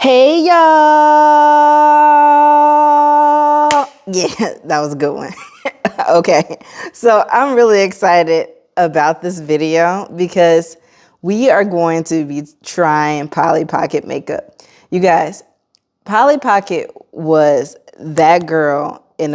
Hey y'all! Yeah, that was a good one. Okay, so I'm really excited about this video because we are going to be trying Polly Pocket makeup. You guys, Polly Pocket was that girl in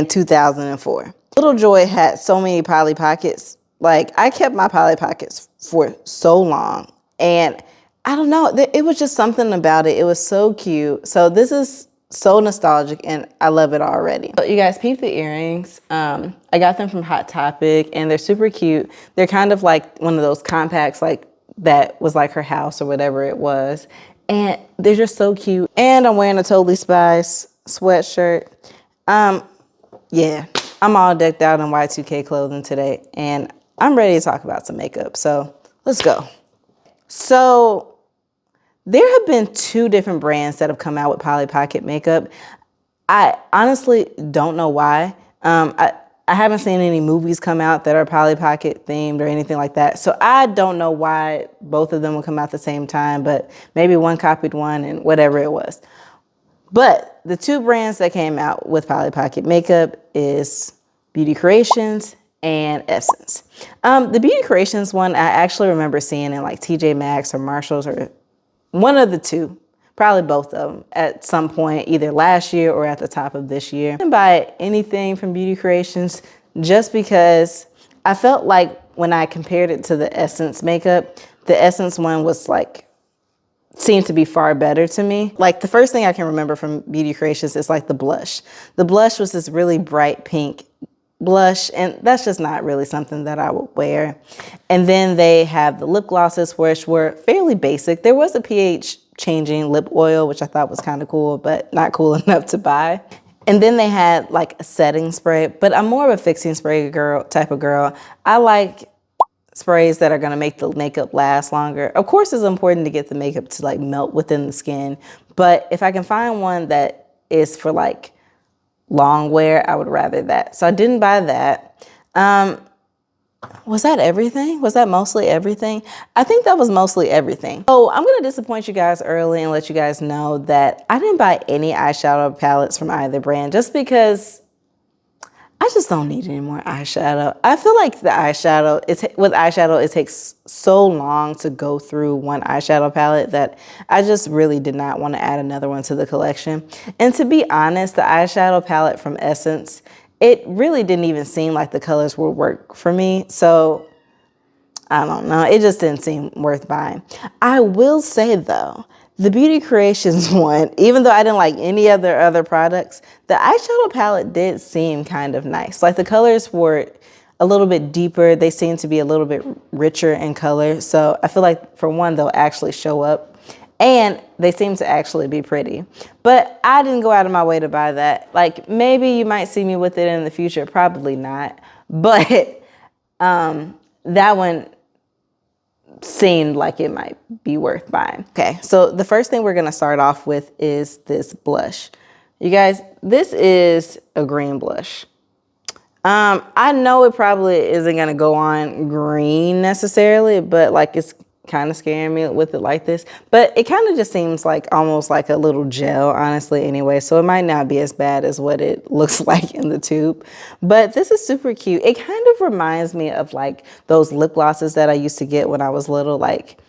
2004. Little Joy had so many Polly Pockets. Like, I kept my Polly Pockets for so long, and I don't know, it was just something about it. It was so cute. So this is so nostalgic and I love it already. So you guys, peep the earrings. I got them from Hot Topic and they're super cute. They're kind of like one of those compacts like that was like her house or whatever it was. And they're just so cute. And I'm wearing a Totally Spice sweatshirt. Yeah, I'm all decked out in Y2K clothing today and I'm ready to talk about some makeup. So let's go. So there have been two different brands that have come out with Polly Pocket makeup. I honestly don't know why. I haven't seen any movies come out that are Polly Pocket themed or anything like that. So I don't know why both of them will come out at the same time, but maybe one copied one and whatever it was. But the two brands that came out with Polly Pocket makeup is Beauty Creations and Essence. The Beauty Creations one, I actually remember seeing in like TJ Maxx or Marshalls or one of the two, probably both of them at some point, either last year or at the top of this year. I didn't buy anything from Beauty Creations just because I felt like when I compared it to the Essence makeup, the Essence one was like, seemed to be far better to me. Like the first thing I can remember from Beauty Creations is like the blush. The blush was this really bright pink blush, and that's just not really something that I would wear. And then they have the lip glosses, which were fairly basic. There was a pH changing lip oil, which I thought was kind of cool, but not cool enough to buy. And then they had like a setting spray, but I'm more of a fixing spray type of girl. I like sprays that are gonna make the makeup last longer. Of course, it's important to get the makeup to like melt within the skin, but if I can find one that is for like long wear, I would rather that. So I didn't buy that. Was that everything? Was that mostly everything? I think that was mostly everything. So I'm gonna disappoint you guys early and let you guys know that I didn't buy any eyeshadow palettes from either brand just because I just don't need any more eyeshadow. I feel like with eyeshadow, it takes so long to go through one eyeshadow palette that I just really did not want to add another one to the collection. And to be honest, the eyeshadow palette from Essence, it really didn't even seem like the colors would work for me. So I don't know, it just didn't seem worth buying. I will say though, the Beauty Creations one, even though I didn't like any other products, the eyeshadow palette did seem kind of nice. Like the colors were a little bit deeper. They seem to be a little bit richer in color. So I feel like for one, they'll actually show up and they seem to actually be pretty. But I didn't go out of my way to buy that. Like maybe you might see me with it in the future, probably not. But that one seemed like it might be worth buying. Okay, so the first thing we're gonna start off with is this blush. You guys, this is a green blush. I know it probably isn't gonna go on green necessarily, but like it's kind of scaring me with it like this. But it kind of just seems like almost like a little gel, honestly, anyway. So it might not be as bad as what it looks like in the tube. But this is super cute. It kind of reminds me of like those lip glosses that I used to get when I was little, like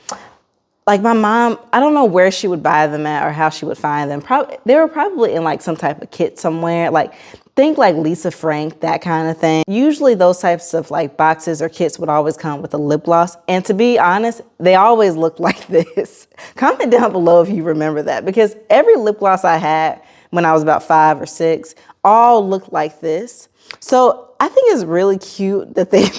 my mom, I don't know where she would buy them at or how she would find them. They were probably in like some type of kit somewhere. Like think like Lisa Frank, that kind of thing. Usually those types of like boxes or kits would always come with a lip gloss. And to be honest, they always look like this. Comment down below if you remember that, because every lip gloss I had when I was about 5 or 6 all looked like this. So I think it's really cute that they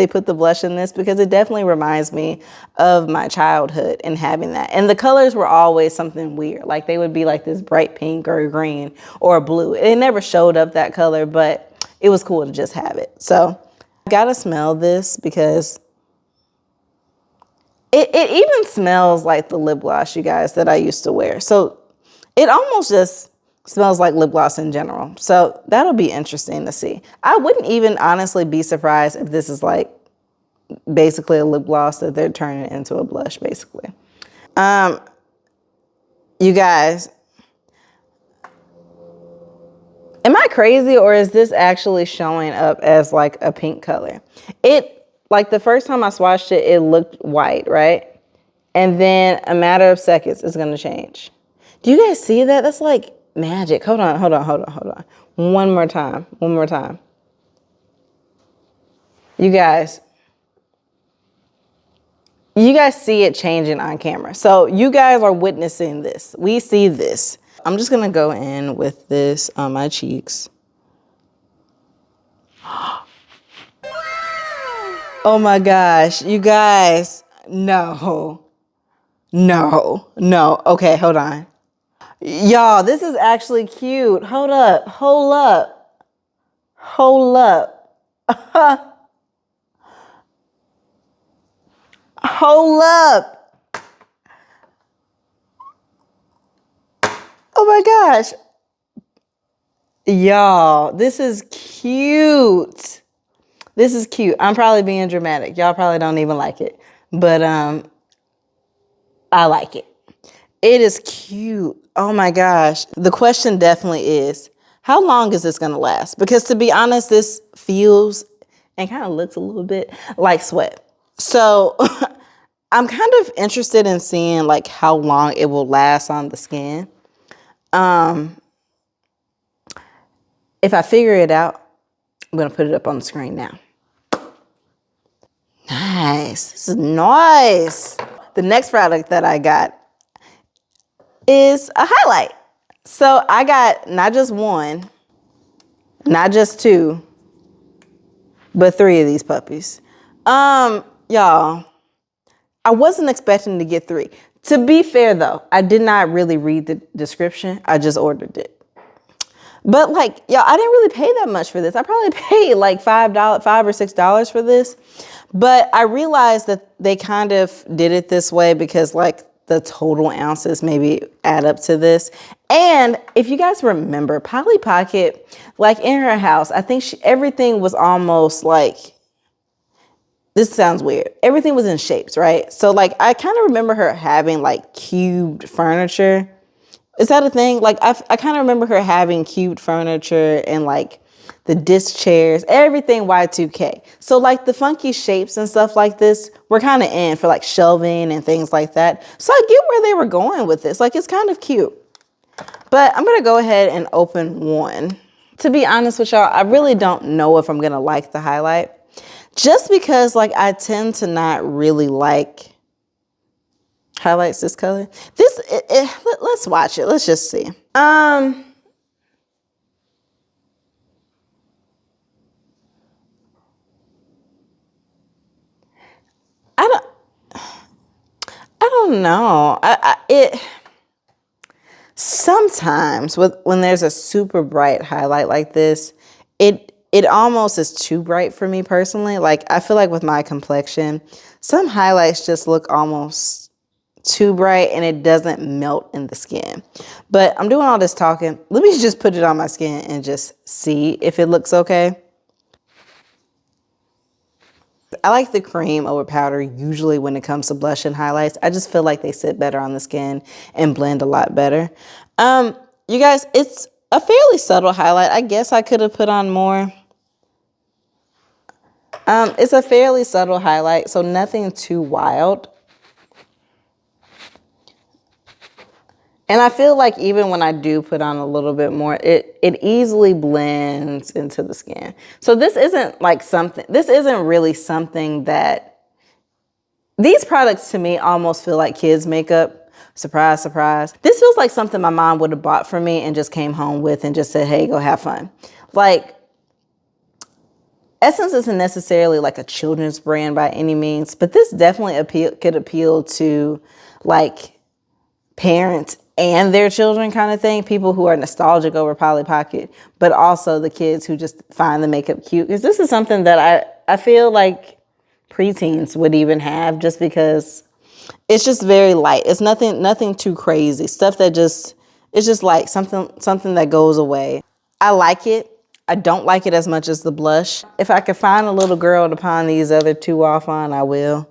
put the blush in this, because it definitely reminds me of my childhood and having that. And the colors were always something weird. Like they would be like this bright pink or green or blue. It never showed up that color, but it was cool to just have it. So I gotta smell this because it even smells like the lip gloss, you guys, that I used to wear. So it almost just smells like lip gloss in general. So that'll be interesting to see. I wouldn't even honestly be surprised if this is like basically a lip gloss that they're turning into a blush, basically. You guys, am I crazy or is this actually showing up as like a pink color? It, like the first time I swatched it, it looked white, right? And then a matter of seconds, it's gonna change. Do you guys see that? That's like magic. Hold on, hold on, hold on, hold on. One more time, one more time. You guys see it changing on camera. So you guys are witnessing this. We see this. I'm just gonna go in with this on my cheeks. Oh my gosh, you guys, no, no, no. Okay, hold on. Y'all, this is actually cute. Hold up, hold up, hold up. Hold up. Oh my gosh. Y'all, this is cute. This is cute. I'm probably being dramatic. Y'all probably don't even like it. But I like it. It is cute. Oh my gosh. The question definitely is, how long is this gonna last? Because to be honest, this feels and kind of looks a little bit like sweat. So I'm kind of interested in seeing like how long it will last on the skin. If I figure it out, I'm gonna put it up on the screen now. Nice, this is nice. The next product that I got is a highlight. So I got not just one, not just two, but three of these puppies. Y'all, I wasn't expecting to get three. To be fair though, I did not really read the description. I just ordered it. But like, y'all, I didn't really pay that much for this. I probably paid like $5 or $6 for this. But I realized that they kind of did it this way because like the total ounces maybe add up to this. And if you guys remember, Polly Pocket, like in her house, I think everything was almost like, this sounds weird. Everything was in shapes, right? So like, I kind of remember her having like cubed furniture. Is that a thing? Like I kind of remember her having cute furniture and like the disc chairs, everything Y2K. So like the funky shapes and stuff like this, we're kind of in for like shelving and things like that. So I get where they were going with this. Like it's kind of cute. But I'm going to go ahead and open one. To be honest with y'all, I really don't know if I'm going to like the highlight. Just because like I tend to not really like highlights this color. Let's watch it. Let's just see. I don't know. Sometimes when there's a super bright highlight like this, it almost is too bright for me personally. Like I feel like with my complexion, some highlights just look almost too bright and it doesn't melt in the skin. But I'm doing all this talking. Let me just put it on my skin and just see if it looks okay. I like the cream over powder usually when it comes to blush and highlights. I just feel like they sit better on the skin and blend a lot better. You guys, it's a fairly subtle highlight. I guess I could have put on more. It's a fairly subtle highlight, so nothing too wild. And I feel like even when I do put on a little bit more, it easily blends into the skin. So this isn't like something, this isn't really something that, these products to me almost feel like kids makeup. Surprise, surprise. This feels like something my mom would have bought for me and just came home with and just said, hey, go have fun. Like, Essence isn't necessarily like a children's brand by any means, but this definitely could appeal to like parents and their children kind of thing. People who are nostalgic over Polly Pocket, but also the kids who just find the makeup cute. Because this is something that I feel like preteens would even have, just because it's just very light. It's nothing too crazy. Stuff that it's just like something that goes away. I like it. I don't like it as much as the blush. If I could find a little girl to pawn these other two off on, I will.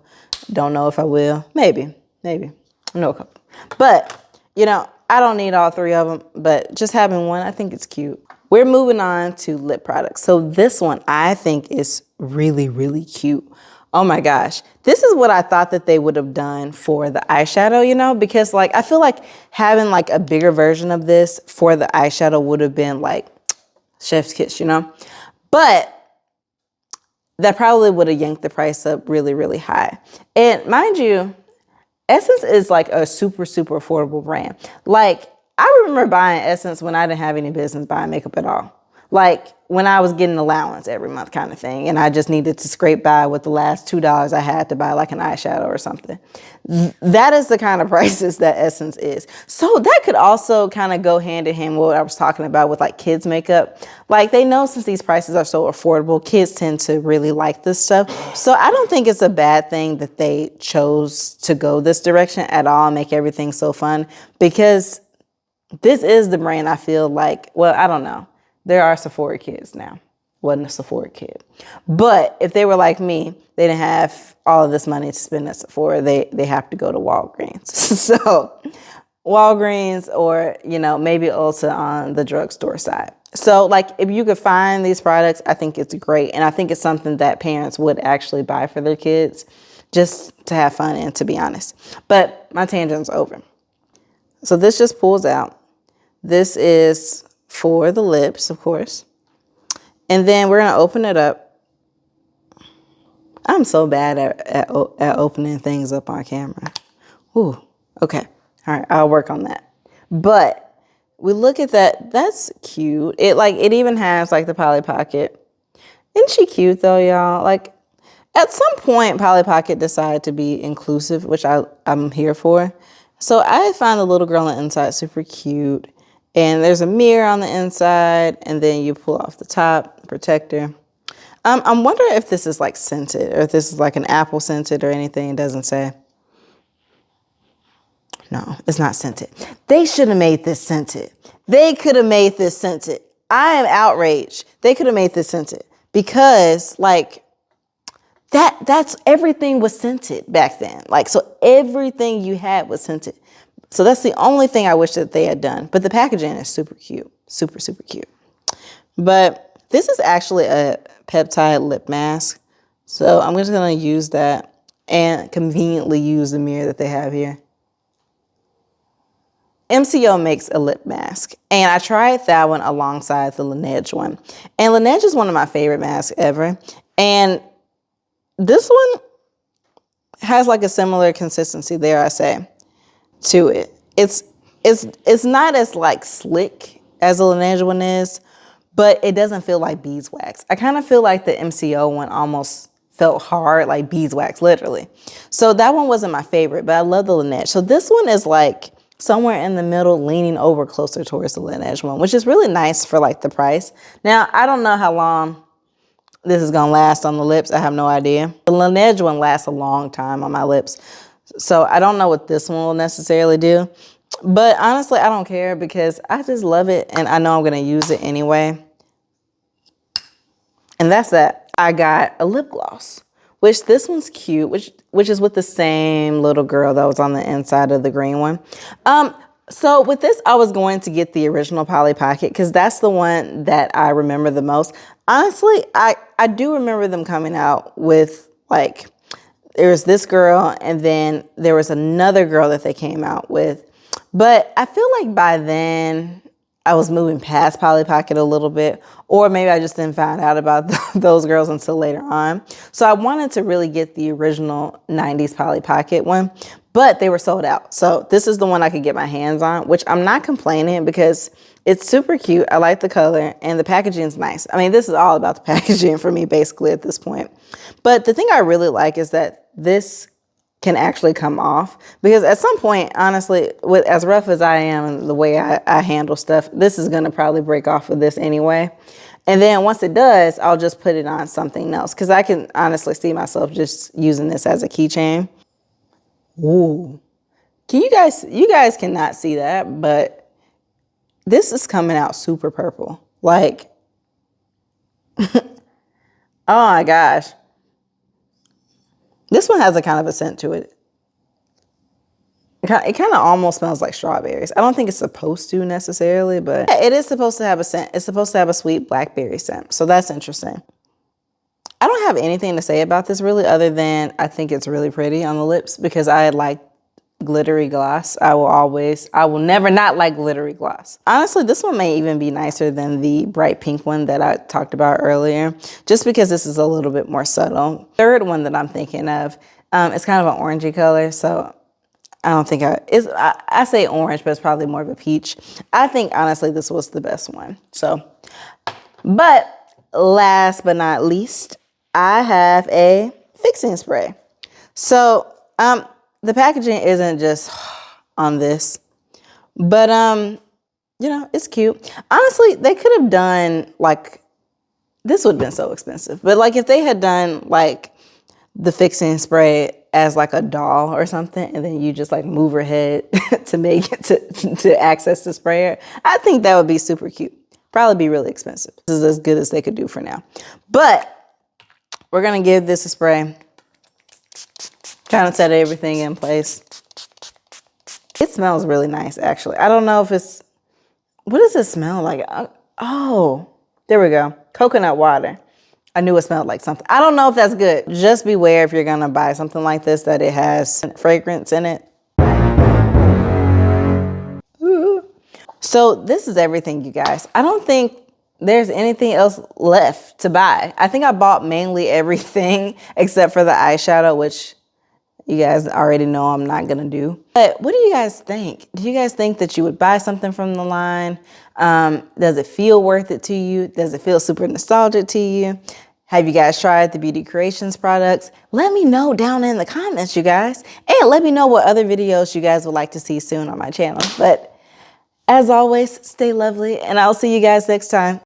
Don't know if I will. Maybe. I know a couple. But, you know, I don't need all three of them, but just having one, I think it's cute. We're moving on to lip products. So this one I think is really, really cute. Oh my gosh. This is what I thought that they would have done for the eyeshadow, you know, because like, I feel like having like a bigger version of this for the eyeshadow would have been like chef's kiss, you know, but that probably would have yanked the price up really, really high. And mind you, Essence is like a super, super affordable brand. Like, I remember buying Essence when I didn't have any business buying makeup at all. Like when I was getting allowance every month kind of thing. And I just needed to scrape by with the last $2 I had to buy like an eyeshadow or something. That is the kind of prices that Essence is. So that could also kind of go hand in hand with what I was talking about with like kids makeup. Like they know since these prices are so affordable, kids tend to really like this stuff. So I don't think it's a bad thing that they chose to go this direction at all and make everything so fun, because this is the brand I feel like, well, I don't know. There are Sephora kids now. Wasn't a Sephora kid. But if they were like me, they didn't have all of this money to spend at Sephora. They have to go to Walgreens. So Walgreens or, you know, maybe Ulta on the drugstore side. So like if you could find these products, I think it's great. And I think it's something that parents would actually buy for their kids just to have fun in, to be honest. But my tangent's over. So this just pulls out. This is for the lips, of course. And then we're going to open it up. I'm so bad at opening things up on camera. Ooh, okay. All right, I'll work on that. But we look at that. That's cute. It even has like the Polly Pocket. Isn't she cute though, y'all? Like at some point, Polly Pocket decided to be inclusive, which I'm here for. So I find the little girl on the inside super cute. And there's a mirror on the inside, and then you pull off the top protector. I'm wondering if this is like scented, or if this is like an apple scented or anything. It doesn't say. No, it's not scented. They should have made this scented. They could have made this scented. I am outraged. They could have made this scented because like that's everything was scented back then. Like, so everything you had was scented. So that's the only thing I wish that they had done. But the packaging is super cute. Super, super cute. But this is actually a peptide lip mask. So I'm just going to use that and conveniently use the mirror that they have here. MCO makes a lip mask. And I tried that one alongside the Laneige one. And Laneige is one of my favorite masks ever. And this one has like a similar consistency, dare I say, to it. It's not as like slick as the Laneige one is, but it doesn't feel like beeswax. I kind of feel like the MCO one almost felt hard, like beeswax, literally. So that one wasn't my favorite, but I love the Laneige. So this one is like somewhere in the middle, leaning over closer towards the Laneige one, which is really nice for like the price. Now, I don't know how long this is gonna last on the lips. I have no idea. The Laneige one lasts a long time on my lips. So I don't know what this one will necessarily do. But honestly, I don't care because I just love it and I know I'm going to use it anyway. And that's that. I got a lip gloss, which this one's cute, which is with the same little girl that was on the inside of the green one. So with this, I was going to get the original Polly Pocket because that's the one that I remember the most. Honestly, I do remember them coming out with like, there was this girl and then there was another girl that they came out with. But I feel like by then I was moving past Polly Pocket a little bit, or maybe I just didn't find out about those girls until later on. So I wanted to really get the original 90s Polly Pocket one, but they were sold out. So this is the one I could get my hands on, which I'm not complaining because it's super cute. I like the color and the packaging is nice. I mean, this is all about the packaging for me basically at this point. But the thing I really like is that this can actually come off, because at some point, honestly, with as rough as I am and the way I handle stuff, this is going to probably break off of this anyway. And then once it does, I'll just put it on something else, because I can honestly see myself just using this as a keychain. Ooh, can you guys cannot see that, but this is coming out super purple. Like, oh my gosh. This one has a kind of a scent to it. It kind of almost smells like strawberries. I don't think it's supposed to necessarily, but it is supposed to have a scent. It's supposed to have a sweet blackberry scent. So that's interesting. I don't have anything to say about this really other than I think it's really pretty on the lips because I like glittery gloss. I will never not like glittery gloss. Honestly, this one may even be nicer than the bright pink one that I talked about earlier, just because this is a little bit more subtle. Third one that I'm thinking of, it's kind of an orangey color, so I don't think I say orange, but it's probably more of a peach. I think honestly this was the best one. So, but last but not least, I have a fixing spray. So, the packaging isn't just on this, but you know, it's cute. Honestly, they could have done like, this would have been so expensive, but like if they had done like the fixing spray as like a doll or something, and then you just like move her head to make it to access the sprayer, I think that would be super cute. Probably be really expensive. This is as good as they could do for now. But we're gonna give this a spray. Kind of set everything in place. It smells really nice, actually. I don't know if it's, what does it smell like? Oh, there we go. Coconut water. I knew it smelled like something. I don't know if that's good. Just beware if you're gonna buy something like this that it has fragrance in it. Ooh. So this is everything, you guys. I don't think there's anything else left to buy. I think I bought mainly everything except for the eyeshadow, which you guys already know I'm not gonna do. But what do you guys think? Do you guys think that you would buy something from the line? Does it feel worth it to you? Does it feel super nostalgic to you? Have you guys tried the Beauty Creations products? Let me know down in the comments, you guys. And let me know what other videos you guys would like to see soon on my channel. But as always, stay lovely, and I'll see you guys next time.